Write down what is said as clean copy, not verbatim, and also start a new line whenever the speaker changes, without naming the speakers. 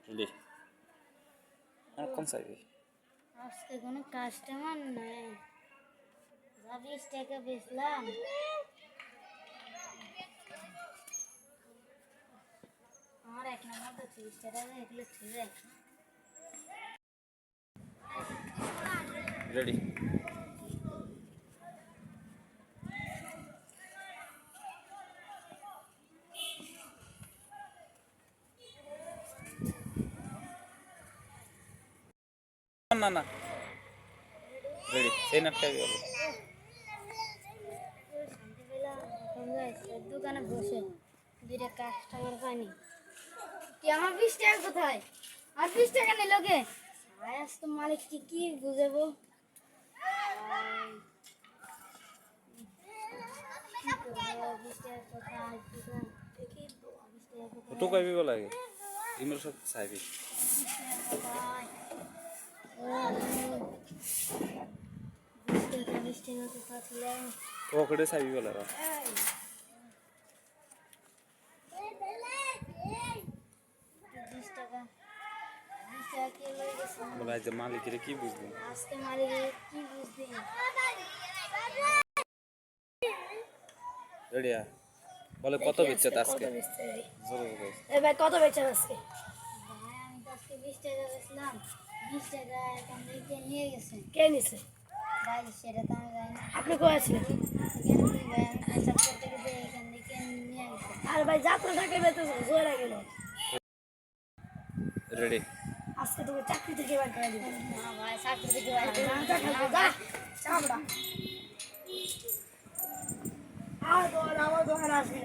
লে অনেকক্ষণ চাইবি
আজকে কোনো কাস্টমার নাই, যা 20 টাকা বেচলাম। আমার 1 নম্বর তো 30 টাকা এগুলো ছিল।
রেডি না না রেডি সেই নাটকাই গেল
শান্তি পেলাম দোকানে বসে, দুইটা কাস্টমার পাইনি। কি আমার 20 টাকা কোথায়? আর 20 টাকা নিল কে? আজ তো মালিক কি বুঝাবো।
তো কইবি লাগে ইমেল সব চাইবি পকেটে চাইবি বলে বলে যে মালিকের কি বুঝবি
আজকে মালিকের কি বুঝবি।
রেডিয়া বলে কত বেচছে আজকে
ভাই কত বেচছেন আজকে? ভাই আমি তো আজকে 20 টাকা বেচলাম। 20 টাকা এখান থেকে নিয়ে গেছে। কে নিছে? ভাই সেটা তো আমি জানি না। আপনি কই আছিলেন? এখানে তুই ভাই আমি পেশাব করতে গিয়ে এখান থেকে নিয়ে গেছে। আর ভাই যাত্রা থাকে বেচতেছে জোরে গেল।
রেডি
আজকে তোকে চাকরি থেকে বের করে দিব। না ভাই চাকরি থেকে বের করে না যা চামড়া। আর আমার দোকান আসবে।